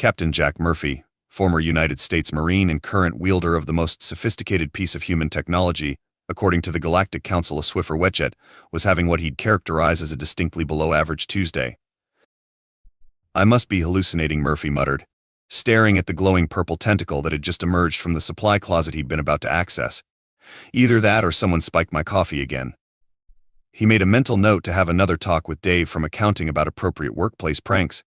Captain Jack Murphy, former United States Marine and current wielder of the most sophisticated piece of human technology, according to the Galactic Council, a Swiffer wetjet, was having what he'd characterize as a distinctly below-average Tuesday. "I must be hallucinating," Murphy muttered, staring at the glowing purple tentacle that had just emerged from the supply closet he'd been about to access. "Either that or someone spiked my coffee again." He made a mental note to have another talk with Dave from accounting about appropriate workplace pranks.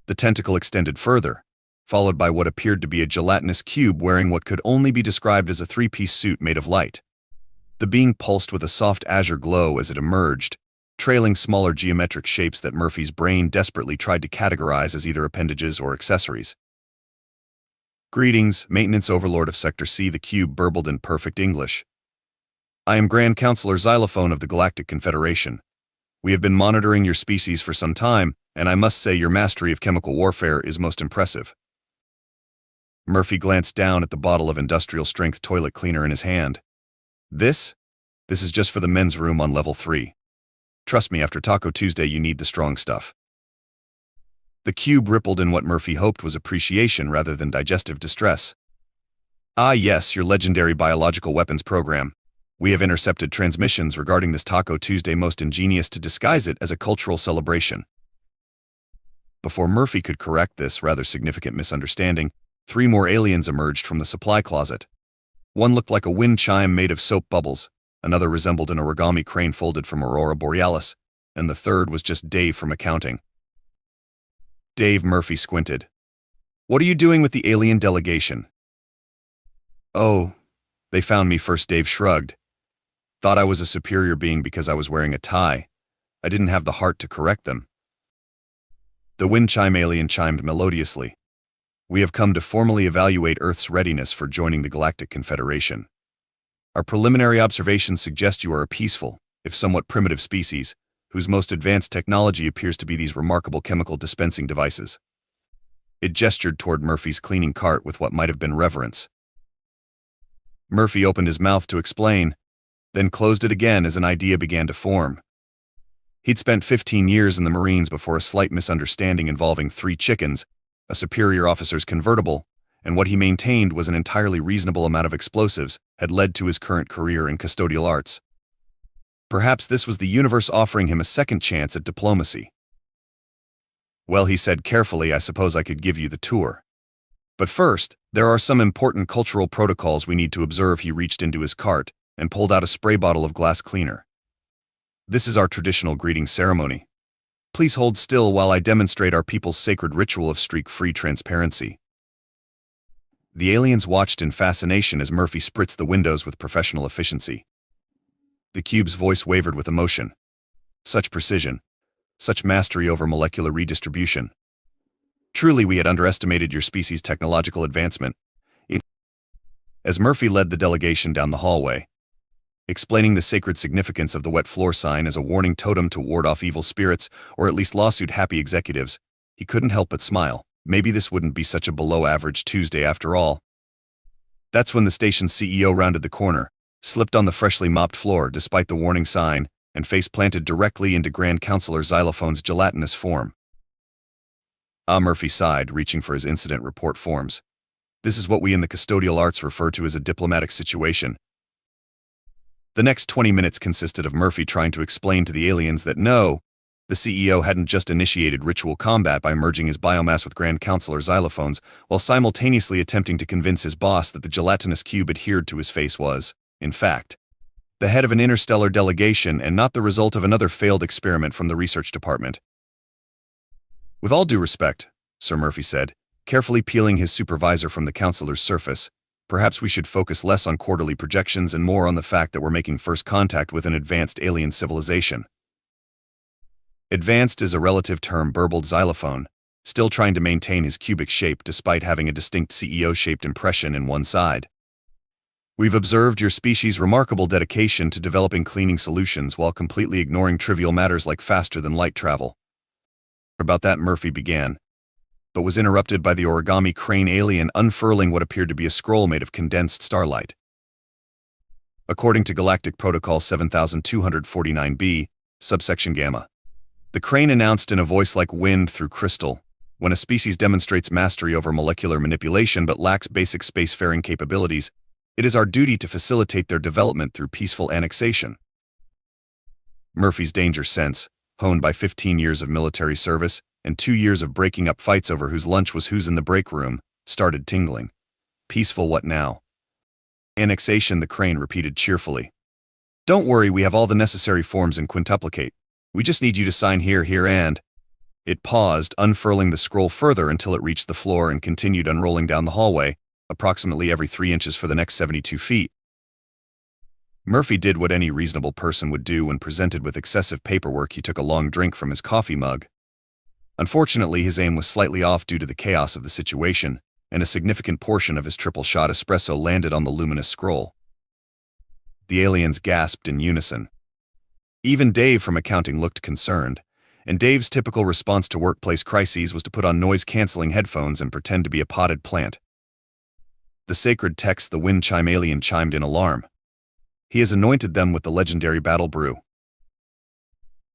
The tentacle extended further, followed by what appeared to be a gelatinous cube wearing what could only be described as a three-piece suit made of light. The being pulsed with a soft azure glow as it emerged, trailing smaller geometric shapes that Murphy's brain desperately tried to categorize as either appendages or accessories. "Greetings, Maintenance Overlord of Sector C," the cube burbled in perfect English. "I am Grand Counselor Xylophone of the Galactic Confederation. We have been monitoring your species for some time, and I must say your mastery of chemical warfare is most impressive." Murphy glanced down at the bottle of industrial-strength toilet cleaner in his hand. This is just for the men's room on level 3. Trust me, after Taco Tuesday you need the strong stuff." The cube rippled in what Murphy hoped was appreciation rather than digestive distress. "Ah yes, your legendary biological weapons program. We have intercepted transmissions regarding this Taco Tuesday, most ingenious to disguise it as a cultural celebration." Before Murphy could correct this rather significant misunderstanding, 3 more aliens emerged from the supply closet. One looked like a wind chime made of soap bubbles, another resembled an origami crane folded from Aurora Borealis, and the third was just Dave from accounting. Dave. Murphy squinted. "What are you doing with the alien delegation?" "Oh, they found me first," Dave shrugged. "Thought I was a superior being because I was wearing a tie. I didn't have the heart to correct them." The wind chime alien chimed melodiously. "We have come to formally evaluate Earth's readiness for joining the Galactic Confederation. Our preliminary observations suggest you are a peaceful, if somewhat primitive species, whose most advanced technology appears to be these remarkable chemical dispensing devices." It gestured toward Murphy's cleaning cart with what might have been reverence. Murphy opened his mouth to explain, then closed it again as an idea began to form. He'd spent 15 years in the Marines before a slight misunderstanding involving 3 chickens, a superior officer's convertible, and what he maintained was an entirely reasonable amount of explosives, had led to his current career in custodial arts. Perhaps this was the universe offering him a second chance at diplomacy. "Well," he said carefully, "I suppose I could give you the tour. But first, there are some important cultural protocols we need to observe." He reached into his cart and pulled out a spray bottle of glass cleaner. "This is our traditional greeting ceremony. Please hold still while I demonstrate our people's sacred ritual of streak-free transparency." The aliens watched in fascination as Murphy spritzed the windows with professional efficiency. The cube's voice wavered with emotion. Such precision, such mastery over molecular redistribution. Truly, we had underestimated your species' technological advancement. As Murphy led the delegation down the hallway, explaining the sacred significance of the wet floor sign as a warning totem to ward off evil spirits, or at least lawsuit-happy executives, he couldn't help but smile. Maybe this wouldn't be such a below-average Tuesday after all. That's when the station's CEO rounded the corner, slipped on the freshly mopped floor despite the warning sign, and face planted directly into Grand Counselor Xylophone's gelatinous form. "Ah," Murphy sighed, reaching for his incident report forms. "This is what we in the custodial arts refer to as a diplomatic situation." The next 20 minutes consisted of Murphy trying to explain to the aliens that no, the CEO hadn't just initiated ritual combat by merging his biomass with Grand Counselor Xylophone's, while simultaneously attempting to convince his boss that the gelatinous cube adhered to his face was, in fact, the head of an interstellar delegation and not the result of another failed experiment from the research department. "With all due respect," Sir Murphy said, carefully peeling his supervisor from the counselor's surface, "perhaps we should focus less on quarterly projections and more on the fact that we're making first contact with an advanced alien civilization." "Advanced is a relative term," burbled Xylophone, still trying to maintain his cubic shape despite having a distinct CEO-shaped impression in one side. "We've observed your species' remarkable dedication to developing cleaning solutions while completely ignoring trivial matters like faster-than-light travel." About that Murphy began, but was interrupted by the origami crane alien unfurling what appeared to be a scroll made of condensed starlight. According to Galactic Protocol 7249b, subsection Gamma, the crane announced in a voice like wind through crystal, When a species demonstrates mastery over molecular manipulation but lacks basic spacefaring capabilities, it is our duty to facilitate their development through peaceful annexation. Murphy's danger sense, honed by 15 years of military service and 2 years of breaking up fights over whose lunch was whose in the break room, started tingling. Peaceful what now? Annexation, the Crane repeated cheerfully. Don't worry, we have all the necessary forms in quintuplicate. We just need you to sign here, here, and... It paused, unfurling the scroll further until it reached the floor and continued unrolling down the hallway, approximately every 3 inches for the next 72 feet. Murphy did what any reasonable person would do when presented with excessive paperwork. He took a long drink from his coffee mug. Unfortunately, his aim was slightly off due to the chaos of the situation, and a significant portion of his triple-shot espresso landed on the luminous scroll. The aliens gasped in unison. Even Dave from accounting looked concerned, and Dave's typical response to workplace crises was to put on noise-canceling headphones and pretend to be a potted plant. The sacred text, the wind chime alien, chimed in alarm. He has anointed them with the legendary battle brew.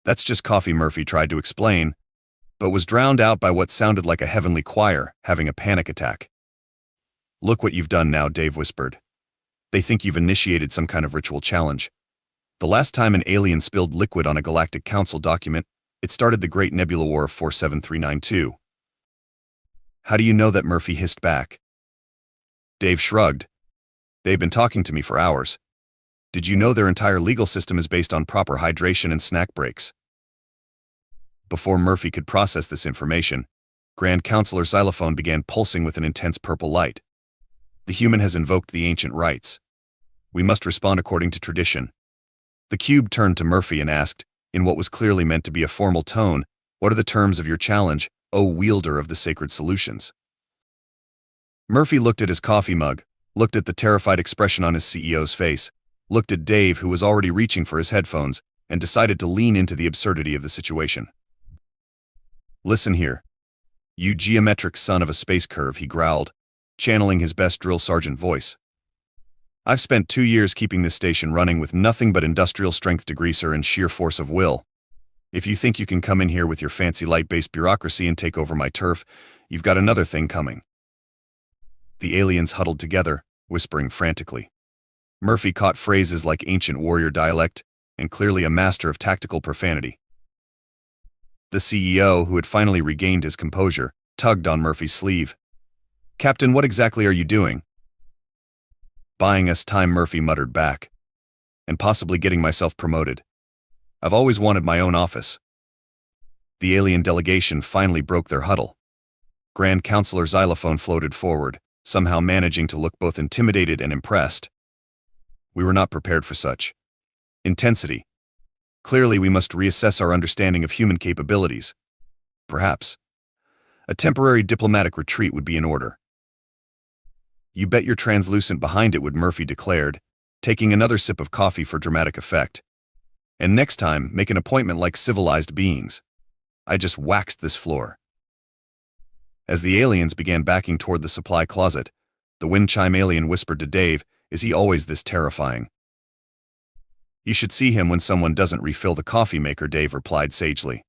That's just coffee, Murphy tried to explain, but was drowned out by what sounded like a heavenly choir having a panic attack. Look what you've done now, Dave whispered. They think you've initiated some kind of ritual challenge. The last time an alien spilled liquid on a Galactic Council document, it started the Great Nebula War of 47392. How do you know that? Murphy hissed back. Dave shrugged. They've been talking to me for hours. Did you know their entire legal system is based on proper hydration and snack breaks? Before Murphy could process this information, Grand Counselor Xylophone began pulsing with an intense purple light. The human has invoked the ancient rites. We must respond according to tradition. The cube turned to Murphy and asked, in what was clearly meant to be a formal tone, what are the terms of your challenge, O wielder of the sacred solutions? Murphy looked at his coffee mug, looked at the terrified expression on his CEO's face, looked at Dave, who was already reaching for his headphones, and decided to lean into the absurdity of the situation. Listen here. You geometric son of a space curve, he growled, channeling his best drill sergeant voice. I've spent 2 years keeping this station running with nothing but industrial strength degreaser and sheer force of will. If you think you can come in here with your fancy light-based bureaucracy and take over my turf, you've got another thing coming. The aliens huddled together, whispering frantically. Murphy caught phrases like ancient warrior dialect and clearly a master of tactical profanity. The CEO, who had finally regained his composure, tugged on Murphy's sleeve. Captain, what exactly are you doing? Buying us time, Murphy muttered back. And possibly getting myself promoted. I've always wanted my own office. The alien delegation finally broke their huddle. Grand Counselor Xylophone floated forward, somehow managing to look both intimidated and impressed. We were not prepared for such intensity. Clearly, we must reassess our understanding of human capabilities. Perhaps a temporary diplomatic retreat would be in order. You bet you're translucent behind it, would Murphy declared, taking another sip of coffee for dramatic effect. And next time, make an appointment like civilized beings. I just waxed this floor. As the aliens began backing toward the supply closet, the wind chime alien whispered to Dave, is he always this terrifying? You should see him when someone doesn't refill the coffee maker, Dave replied sagely.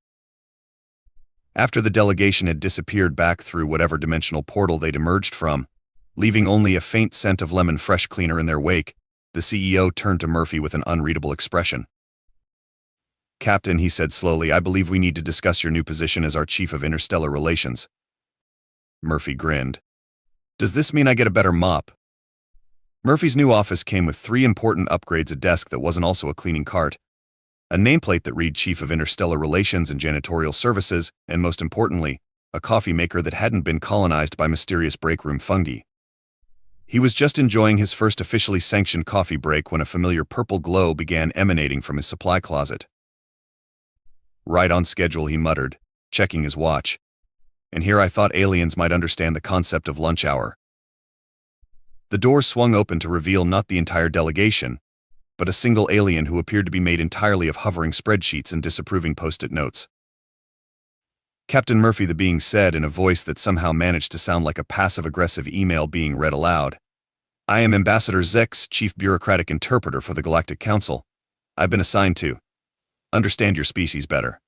After the delegation had disappeared back through whatever dimensional portal they'd emerged from, leaving only a faint scent of lemon fresh cleaner in their wake, the CEO turned to Murphy with an unreadable expression. Captain, he said slowly, I believe we need to discuss your new position as our Chief of Interstellar Relations. Murphy grinned. Does this mean I get a better mop? Murphy's new office came with 3 important upgrades: a desk that wasn't also a cleaning cart, a nameplate that read Chief of Interstellar Relations and Janitorial Services, and most importantly, a coffee maker that hadn't been colonized by mysterious breakroom fungi. He was just enjoying his first officially sanctioned coffee break when a familiar purple glow began emanating from his supply closet. Right on schedule, he muttered, checking his watch. And here I thought aliens might understand the concept of lunch hour. The door swung open to reveal not the entire delegation, but a single alien who appeared to be made entirely of hovering spreadsheets and disapproving post-it notes. Captain Murphy, the being said in a voice that somehow managed to sound like a passive-aggressive email being read aloud. I am Ambassador Zex, Chief Bureaucratic Interpreter for the Galactic Council. I've been assigned to understand your species better.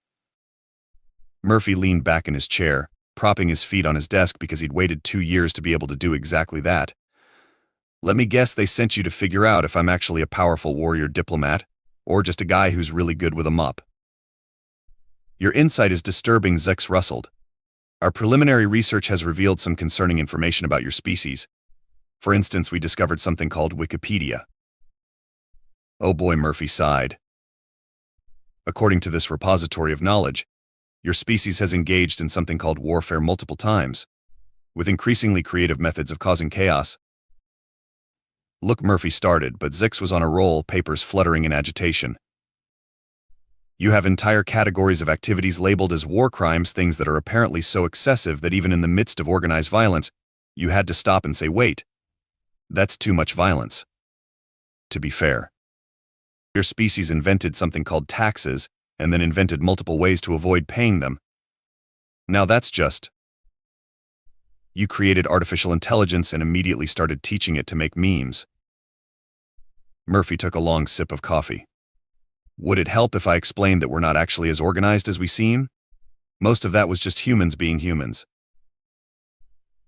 Murphy leaned back in his chair, propping his feet on his desk because he'd waited 2 years to be able to do exactly that. Let me guess they sent you to figure out if I'm actually a powerful warrior diplomat, or just a guy who's really good with a mop. Your insight is disturbing, Zix rustled. Our preliminary research has revealed some concerning information about your species. For instance, we discovered something called Wikipedia. Oh boy, Murphy sighed. According to this repository of knowledge, your species has engaged in something called warfare multiple times, with increasingly creative methods of causing chaos. Look, Murphy started, but Zix was on a roll, papers fluttering in agitation. You have entire categories of activities labeled as war crimes, things that are apparently so excessive that even in the midst of organized violence, you had to stop and say, wait, that's too much violence. To be fair, your species invented something called taxes, and then invented multiple ways to avoid paying them. Now that's just... You created artificial intelligence and immediately started teaching it to make memes. Murphy took a long sip of coffee. Would it help if I explained that we're not actually as organized as we seem? Most of that was just humans being humans.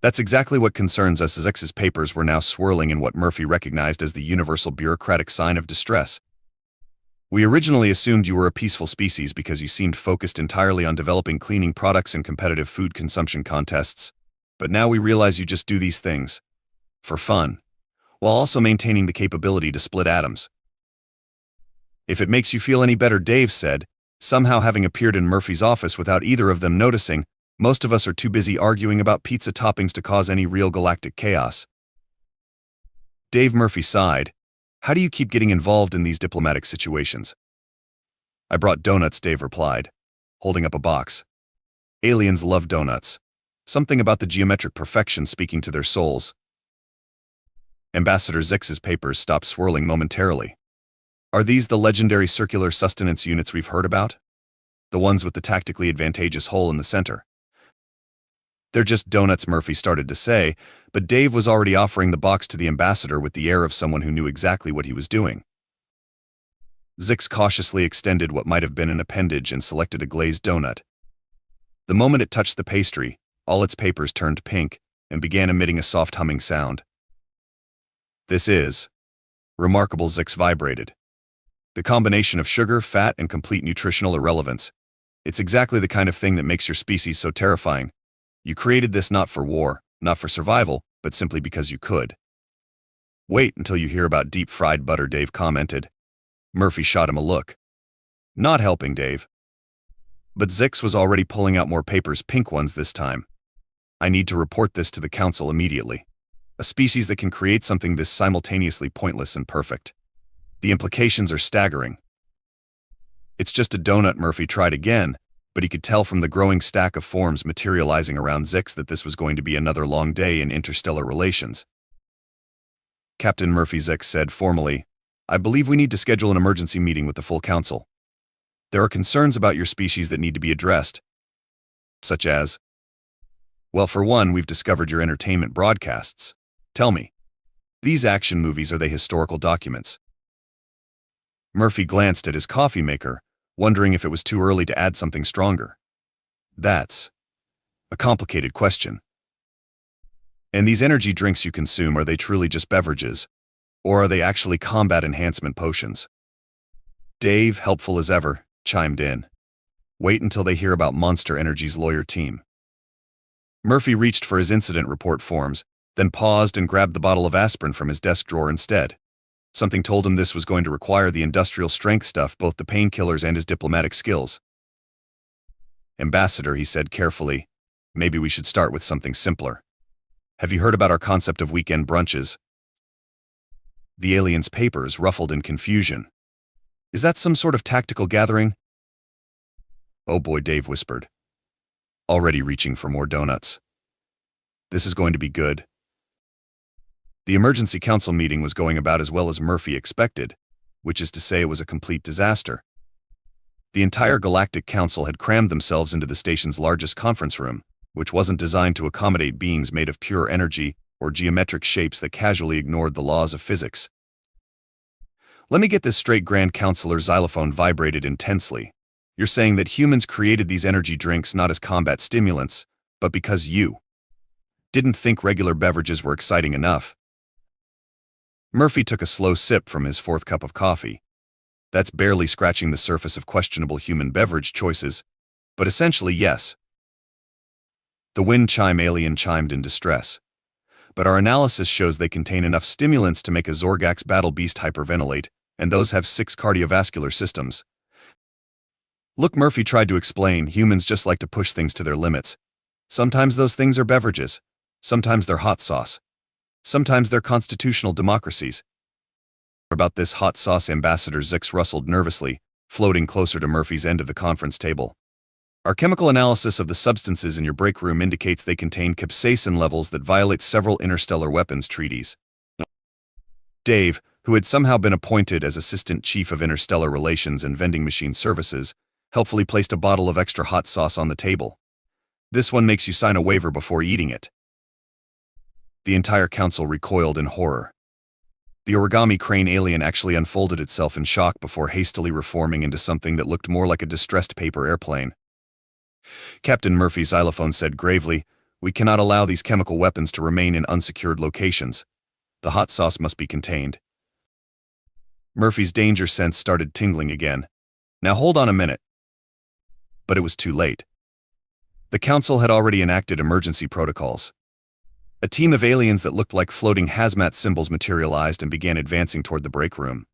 That's exactly what concerns us, as X's papers were now swirling in what Murphy recognized as the universal bureaucratic sign of distress. We originally assumed you were a peaceful species because you seemed focused entirely on developing cleaning products and competitive food consumption contests, but now we realize you just do these things for fun, while also maintaining the capability to split atoms. If it makes you feel any better, Dave said, somehow having appeared in Murphy's office without either of them noticing, most of us are too busy arguing about pizza toppings to cause any real galactic chaos. Dave, Murphy sighed. How do you keep getting involved in these diplomatic situations? I brought donuts, Dave replied, holding up a box. Aliens love donuts. Something about the geometric perfection speaking to their souls. Ambassador Zix's papers stopped swirling momentarily. Are these the legendary circular sustenance units we've heard about? The ones with the tactically advantageous hole in the center? They're just donuts, Murphy started to say, but Dave was already offering the box to the ambassador with the air of someone who knew exactly what he was doing. Zix cautiously extended what might have been an appendage and selected a glazed donut. The moment it touched the pastry, all its papers turned pink and began emitting a soft humming sound. This is remarkable, Zix vibrated. The combination of sugar, fat, and complete nutritional irrelevance. It's exactly the kind of thing that makes your species so terrifying. You created this not for war, not for survival, but simply because you could. Wait until you hear about deep-fried butter, Dave commented. Murphy shot him a look. Not helping, Dave. But Zix was already pulling out more papers, pink ones this time. I need to report this to the council immediately. A species that can create something this simultaneously pointless and perfect. The implications are staggering. It's just a donut, Murphy tried again, but he could tell from the growing stack of forms materializing around Zix that this was going to be another long day in interstellar relations. Captain Murphy, Zix said formally, I believe we need to schedule an emergency meeting with the full council. There are concerns about your species that need to be addressed. Such as? Well, for one, we've discovered your entertainment broadcasts. Tell me, these action movies, are they historical documents? Murphy glanced at his coffee maker, wondering if it was too early to add something stronger. That's a complicated question. And these energy drinks you consume, are they truly just beverages? Or are they actually combat enhancement potions? Dave, helpful as ever, chimed in. Wait until they hear about Monster Energy's lawyer team. Murphy reached for his incident report forms, then paused and grabbed the bottle of aspirin from his desk drawer instead. Something told him this was going to require the industrial strength stuff, both the painkillers and his diplomatic skills. Ambassador, he said carefully, maybe we should start with something simpler. Have you heard about our concept of weekend brunches? The alien's papers ruffled in confusion. Is that some sort of tactical gathering? Oh boy, Dave whispered, already reaching for more donuts. This is going to be good. The emergency council meeting was going about as well as Murphy expected, which is to say it was a complete disaster. The entire Galactic Council had crammed themselves into the station's largest conference room, which wasn't designed to accommodate beings made of pure energy or geometric shapes that casually ignored the laws of physics. Let me get this straight, Grand Counselor Xylophone vibrated intensely. You're saying that humans created these energy drinks not as combat stimulants, but because you didn't think regular beverages were exciting enough. Murphy took a slow sip from his fourth cup of coffee. That's barely scratching the surface of questionable human beverage choices, but essentially yes. The wind chime alien chimed in distress. But our analysis shows they contain enough stimulants to make a Zorgax battle beast hyperventilate, and those have 6 cardiovascular systems. Look, Murphy tried to explain, humans just like to push things to their limits. Sometimes those things are beverages. Sometimes they're hot sauce. Sometimes they're constitutional democracies. About this hot sauce, Ambassador Zix rustled nervously, floating closer to Murphy's end of the conference table. Our chemical analysis of the substances in your break room indicates they contain capsaicin levels that violate several interstellar weapons treaties. Dave, who had somehow been appointed as Assistant Chief of Interstellar Relations and Vending Machine Services, helpfully placed a bottle of extra hot sauce on the table. This one makes you sign a waiver before eating it. The entire council recoiled in horror. The origami crane alien actually unfolded itself in shock before hastily reforming into something that looked more like a distressed paper airplane. Captain Murphy's xylophone said gravely, "We cannot allow these chemical weapons to remain in unsecured locations. The hot sauce must be contained." Murphy's danger sense started tingling again. Now hold on a minute. But it was too late. The council had already enacted emergency protocols. A team of aliens that looked like floating hazmat symbols materialized and began advancing toward the break room.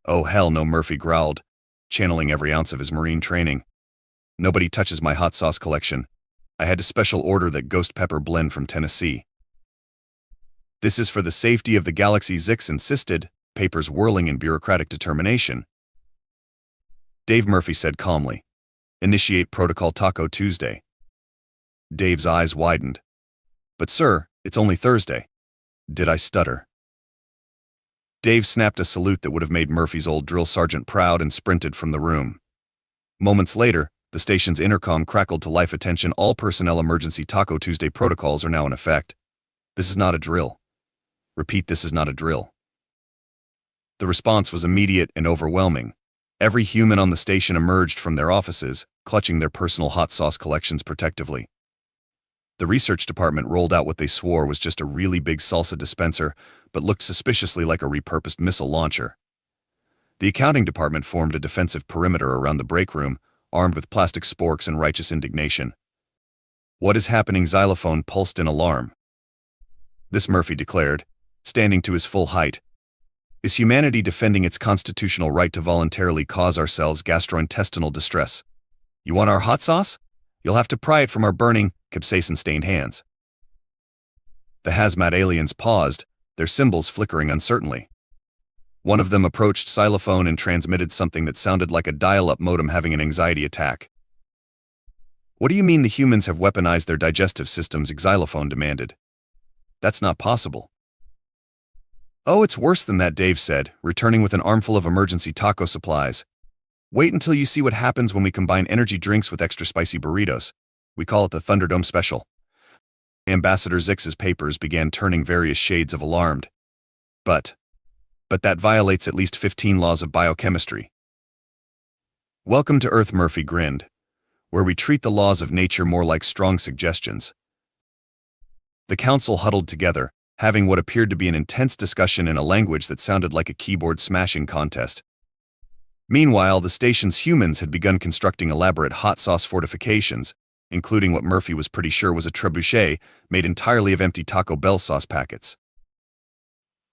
"Oh hell no," Murphy growled, channeling every ounce of his Marine training. "Nobody touches my hot sauce collection. I had to special order that ghost pepper blend from Tennessee." "This is for the safety of the galaxy," Zix insisted, papers whirling in bureaucratic determination. Dave Murphy said calmly, "Initiate Protocol Taco Tuesday." Dave's eyes widened. "But sir, it's only Thursday." Did I stutter? Dave snapped a salute that would have made Murphy's old drill sergeant proud and sprinted from the room. Moments later, the station's intercom crackled to life. "Attention all personnel, emergency Taco Tuesday protocols are now in effect. This is not a drill. Repeat, this is not a drill." The response was immediate and overwhelming. Every human on the station emerged from their offices, clutching their personal hot sauce collections protectively. The research department rolled out what they swore was just a really big salsa dispenser, but looked suspiciously like a repurposed missile launcher. The accounting department formed a defensive perimeter around the break room, armed with plastic sporks and righteous indignation. "What is happening?" Xylophone pulsed in alarm. "This," Murphy declared, standing to his full height, "is humanity defending its constitutional right to voluntarily cause ourselves gastrointestinal distress. You want our hot sauce? You'll have to pry it from our burning, capsaicin-stained hands." The hazmat aliens paused, their symbols flickering uncertainly. One of them approached Xylophone and transmitted something that sounded like a dial-up modem having an anxiety attack. "What do you mean the humans have weaponized their digestive systems?" Xylophone demanded. "That's not possible." "Oh, it's worse than that," Dave said, returning with an armful of emergency taco supplies. "Wait until you see what happens when we combine energy drinks with extra spicy burritos. We call it the Thunderdome Special." Ambassador Zix's papers began turning various shades of alarmed. But that violates at least 15 laws of biochemistry." "Welcome to Earth," Murphy grinned, "where we treat the laws of nature more like strong suggestions." The council huddled together, having what appeared to be an intense discussion in a language that sounded like a keyboard smashing contest. Meanwhile, the station's humans had begun constructing elaborate hot sauce fortifications, including what Murphy was pretty sure was a trebuchet made entirely of empty Taco Bell sauce packets.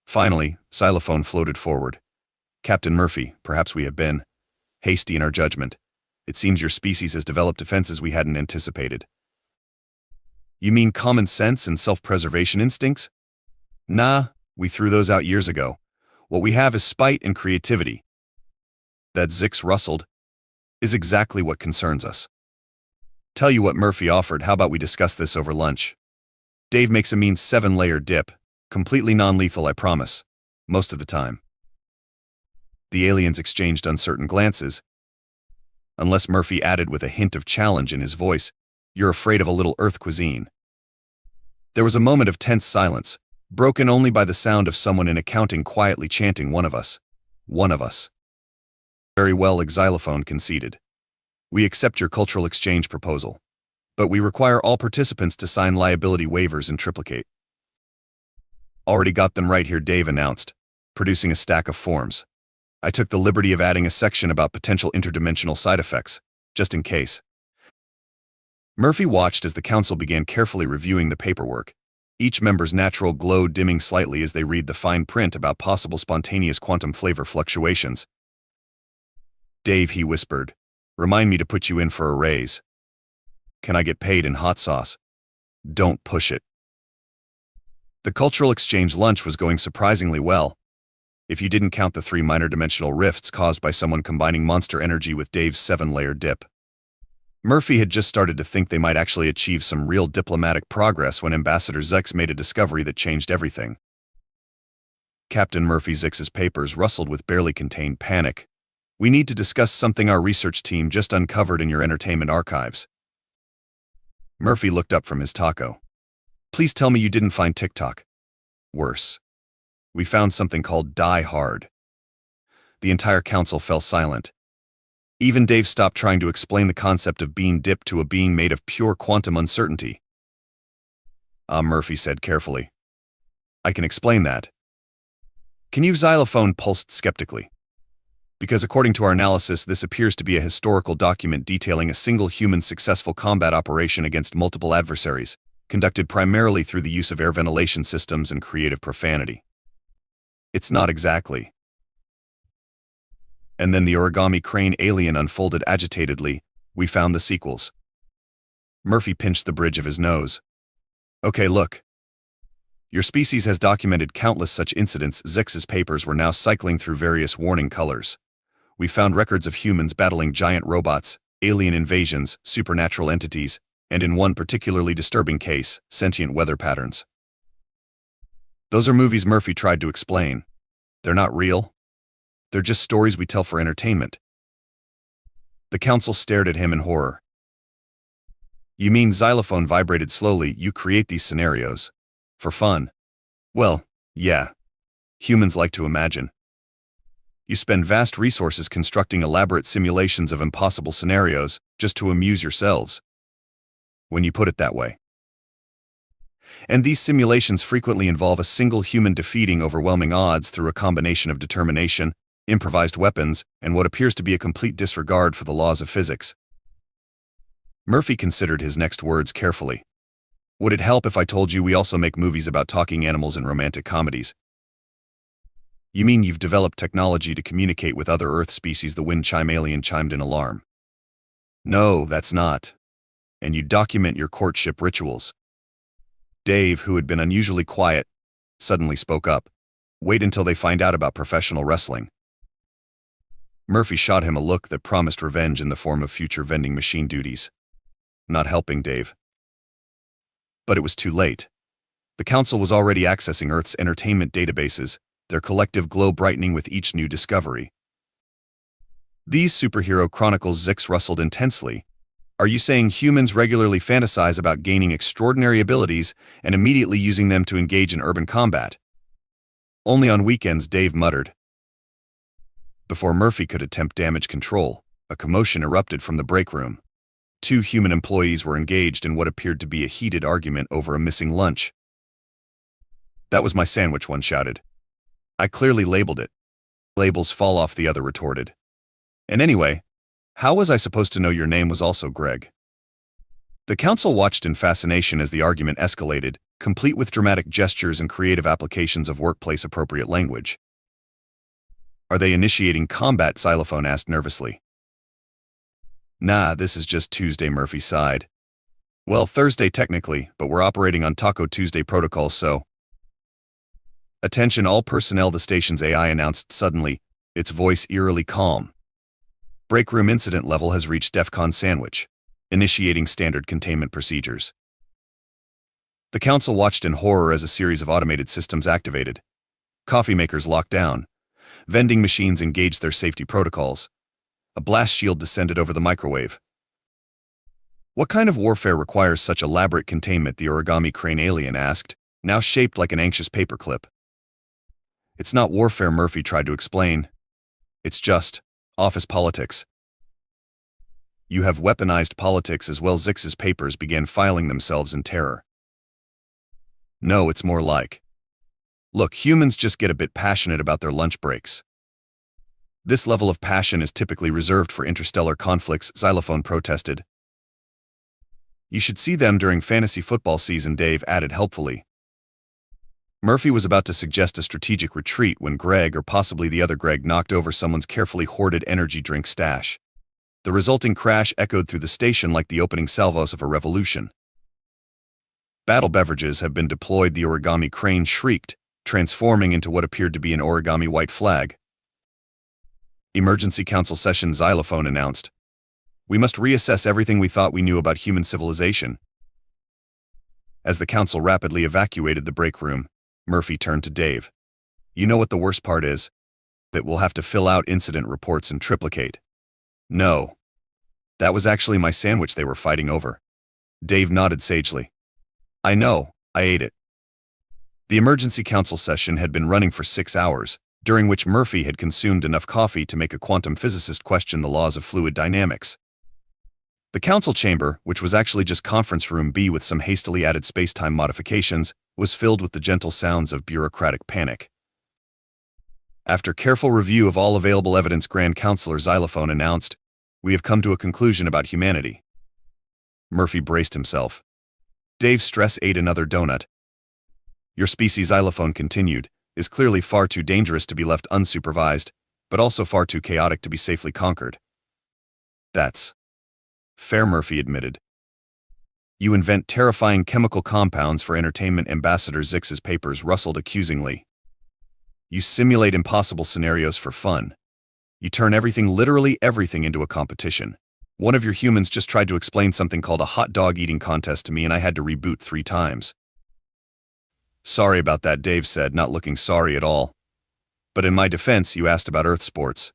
Finally, Xylophone floated forward. "Captain Murphy, perhaps we have been hasty in our judgment. It seems your species has developed defenses we hadn't anticipated." "You mean common sense and self-preservation instincts?" "Nah, we threw those out years ago. What we have is spite and creativity." That, Zix rustled, "is exactly what concerns us." "Tell you what," Murphy offered, "how about we discuss this over lunch? Dave makes a mean 7-layer dip. Completely non-lethal, I promise. Most of the time." The aliens exchanged uncertain glances. Unless, Murphy added with a hint of challenge in his voice, "you're afraid of a little Earth cuisine." There was a moment of tense silence, broken only by the sound of someone in accounting quietly chanting, "One of us. One of us." "Very well," Xylophone conceded. "We accept your cultural exchange proposal. but we require all participants to sign liability waivers in triplicate. Already got them right here, Dave announced, producing a stack of forms. I took the liberty of adding a section about potential interdimensional side effects, just in case. Murphy watched as the council began carefully reviewing the paperwork, each member's natural glow dimming slightly as they read the fine print about possible spontaneous quantum flavor fluctuations. Dave, he whispered, remind me to put you in for a raise. Can I get paid in hot sauce? Don't push it. The cultural exchange lunch was going surprisingly well, if you didn't count the 3 minor dimensional rifts caused by someone combining monster energy with Dave's 7-layer dip. Murphy had just started to think they might actually achieve some real diplomatic progress when Ambassador Zix made a discovery that changed everything. Captain Murphy Zix's papers rustled with barely contained panic. We need to discuss something our research team just uncovered in your entertainment archives. Murphy looked up from his taco. Please tell me you didn't find TikTok. Worse. We found something called Die Hard. The entire council fell silent. Even Dave stopped trying to explain the concept of being dipped to a being made of pure quantum uncertainty. Murphy said carefully. I can explain that. Can you? Xylophone pulsed skeptically. Because according to our analysis, this appears to be a historical document detailing a single human successful combat operation against multiple adversaries, conducted primarily through the use of air ventilation systems and creative profanity. It's not exactly. And then the origami crane alien unfolded agitatedly. We found the sequels. Murphy pinched the bridge of his nose. Okay, look. Your species has documented countless such incidents. Zix's papers were now cycling through various warning colors. We found records of humans battling giant robots, alien invasions, supernatural entities, and in one particularly disturbing case, sentient weather patterns. Those are movies, Murphy tried to explain. They're not real. They're just stories we tell for entertainment. The council stared at him in horror. You mean? Xylophone vibrated slowly. You create these scenarios. For fun? Well, yeah. Humans like to imagine. You spend vast resources constructing elaborate simulations of impossible scenarios just to amuse yourselves. When you put it that way. And these simulations frequently involve a single human defeating overwhelming odds through a combination of determination, improvised weapons, and what appears to be a complete disregard for the laws of physics. Murphy considered his next words carefully. Would it help if I told you we also make movies about talking animals and romantic comedies? You mean you've developed technology to communicate with other Earth species? The wind chime alien chimed in alarm. No, that's not. And you document your courtship rituals. Dave, who had been unusually quiet, suddenly spoke up. Wait until they find out about professional wrestling. Murphy shot him a look that promised revenge in the form of future vending machine duties. Not helping Dave. But it was too late. The council was already accessing Earth's entertainment databases, their collective glow brightening with each new discovery. These superhero chronicles. Zix rustled intensely. Are you saying humans regularly fantasize about gaining extraordinary abilities and immediately using them to engage in urban combat? Only on weekends, Dave muttered. Before Murphy could attempt damage control, a commotion erupted from the break room. 2 human employees were engaged in what appeared to be a heated argument over a missing lunch. That was my sandwich, one shouted. I clearly labeled it. Labels fall off, the other retorted. And anyway, how was I supposed to know your name was also Greg? The council watched in fascination as the argument escalated, complete with dramatic gestures and creative applications of workplace-appropriate language. Are they initiating combat? Xylophone asked nervously. Nah, this is just Tuesday, Murphy sighed. Well, Thursday technically, but we're operating on Taco Tuesday protocols, so. Attention all personnel, the station's AI announced suddenly, its voice eerily calm. Break room incident level has reached DEFCON sandwich. Initiating standard containment procedures. The council watched in horror as a series of automated systems activated. Coffee makers locked down. Vending machines engaged their safety protocols. A blast shield descended over the microwave. What kind of warfare requires such elaborate containment? The origami crane alien asked, now shaped like an anxious paperclip. It's not warfare, Murphy tried to explain. It's just office politics. You have weaponized politics as well. Zix's papers began filing themselves in terror. No, it's more like, look, humans just get a bit passionate about their lunch breaks. This level of passion is typically reserved for interstellar conflicts, Xylophone protested. You should see them during fantasy football season, Dave added helpfully. Murphy was about to suggest a strategic retreat when Greg, or possibly the other Greg, knocked over someone's carefully hoarded energy drink stash. The resulting crash echoed through the station like the opening salvos of a revolution. Battle beverages have been deployed, the origami crane shrieked, transforming into what appeared to be an origami white flag. Emergency Council session, Xylophone announced. We must reassess everything we thought we knew about human civilization. As the council rapidly evacuated the break room, Murphy turned to Dave. You know what the worst part is? That we'll have to fill out incident reports and triplicate. No. That was actually my sandwich they were fighting over. Dave nodded sagely. I know, I ate it. The emergency council session had been running for 6 hours, during which Murphy had consumed enough coffee to make a quantum physicist question the laws of fluid dynamics. The council chamber, which was actually just conference room B with some hastily added space-time modifications, was filled with the gentle sounds of bureaucratic panic. After careful review of all available evidence, Grand Counselor Xylophone announced, we have come to a conclusion about humanity. Murphy braced himself. Dave Stress ate another donut. Your species, Xylophone continued, is clearly far too dangerous to be left unsupervised, but also far too chaotic to be safely conquered. That's fair, Murphy admitted. You invent terrifying chemical compounds for entertainment. Ambassador Zix's papers rustled accusingly. You simulate impossible scenarios for fun. You turn everything, literally everything, into a competition. One of your humans just tried to explain something called a hot dog eating contest to me and I had to reboot 3 times. Sorry about that, Dave said, not looking sorry at all. But in my defense, you asked about Earth sports.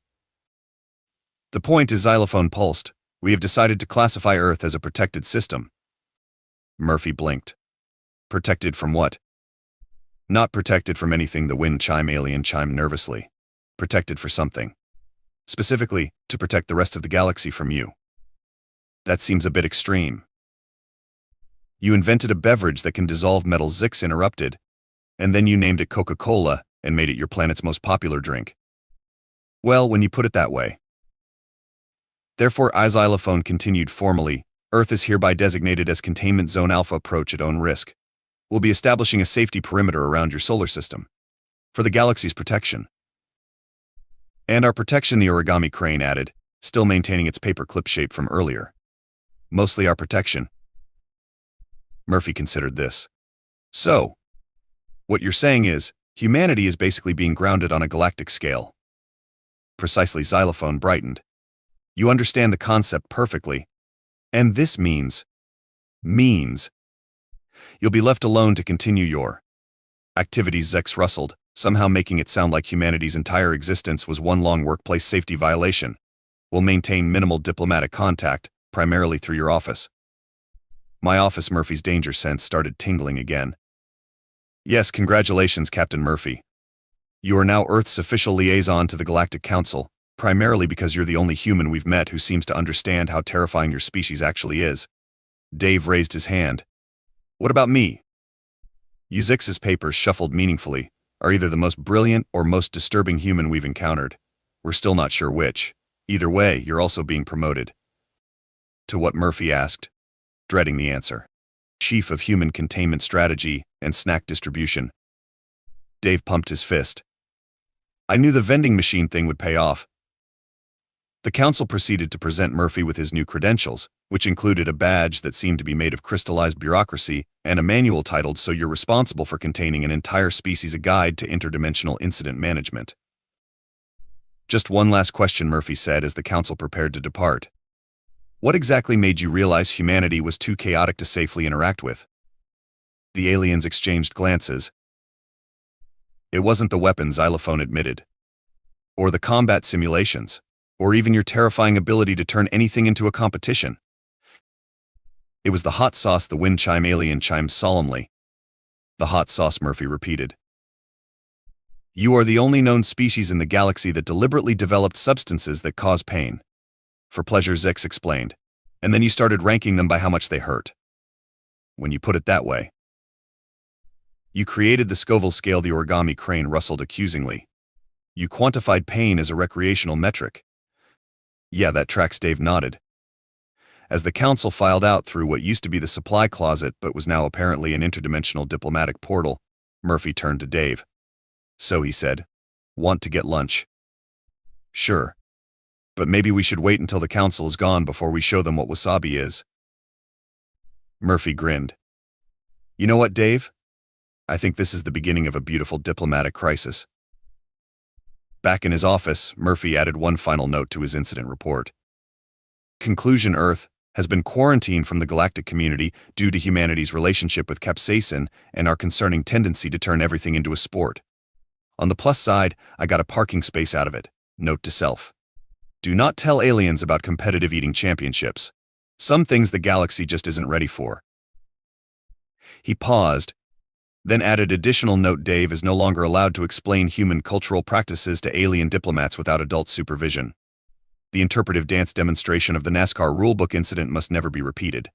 The point is, Xylophone pulsed, we have decided to classify Earth as a protected system. Murphy blinked. Protected from what? Not protected from anything, the wind chime alien chimed nervously. Protected for something. Specifically, to protect the rest of the galaxy from you. That seems a bit extreme. You invented a beverage that can dissolve metal, Zix interrupted, and then you named it Coca-Cola and made it your planet's most popular drink. Well, when you put it that way. Therefore, Xylophone continued formally, Earth is hereby designated as Containment Zone Alpha. Approach at own risk. We'll be establishing a safety perimeter around your solar system. For the galaxy's protection. And our protection, the origami crane added, still maintaining its paperclip shape from earlier. Mostly our protection. Murphy considered this. So, what you're saying is, humanity is basically being grounded on a galactic scale. Precisely, Xylophone brightened. You understand the concept perfectly. And this means you'll be left alone to continue your activities. Zix rustled, somehow making it sound like humanity's entire existence was one long workplace safety violation. We'll maintain minimal diplomatic contact, primarily through your office. My office, Murphy's danger sense started tingling again. Yes, congratulations, Captain Murphy. You are now Earth's official liaison to the Galactic Council, primarily because you're the only human we've met who seems to understand how terrifying your species actually is. Dave raised his hand. What about me? Zix's papers shuffled meaningfully, are either the most brilliant or most disturbing human we've encountered. We're still not sure which. Either way, you're also being promoted. To what? Murphy asked, dreading the answer. Chief of Human Containment Strategy and Snack Distribution. Dave pumped his fist. I knew the vending machine thing would pay off. The council proceeded to present Murphy with his new credentials, which included a badge that seemed to be made of crystallized bureaucracy and a manual titled So You're Responsible for Containing an Entire Species, a Guide to Interdimensional Incident Management. Just one last question, Murphy said as the council prepared to depart. What exactly made you realize humanity was too chaotic to safely interact with? The aliens exchanged glances. It wasn't the weapons, Xylophone admitted. Or the combat simulations. Or even your terrifying ability to turn anything into a competition. It was the hot sauce, the wind chime alien chimed solemnly. The hot sauce, Murphy repeated. You are the only known species in the galaxy that deliberately developed substances that cause pain. For pleasure, Zix explained. And then you started ranking them by how much they hurt. When you put it that way. You created the Scoville scale. The origami crane rustled accusingly. You quantified pain as a recreational metric. Yeah, that tracks. Dave nodded. As the council filed out through what used to be the supply closet but was now apparently an interdimensional diplomatic portal, Murphy turned to Dave. So he said, "Want to get lunch?" "Sure. But maybe we should wait until the council is gone before we show them what wasabi is." Murphy grinned. "You know what, Dave? I think this is the beginning of a beautiful diplomatic crisis." Back in his office, Murphy added one final note to his incident report. Conclusion: Earth has been quarantined from the galactic community due to humanity's relationship with capsaicin and our concerning tendency to turn everything into a sport. On the plus side, I got a parking space out of it. Note to self: do not tell aliens about competitive eating championships. Some things the galaxy just isn't ready for. He paused, then added additional note: Dave is no longer allowed to explain human cultural practices to alien diplomats without adult supervision. The interpretive dance demonstration of the NASCAR rulebook incident must never be repeated.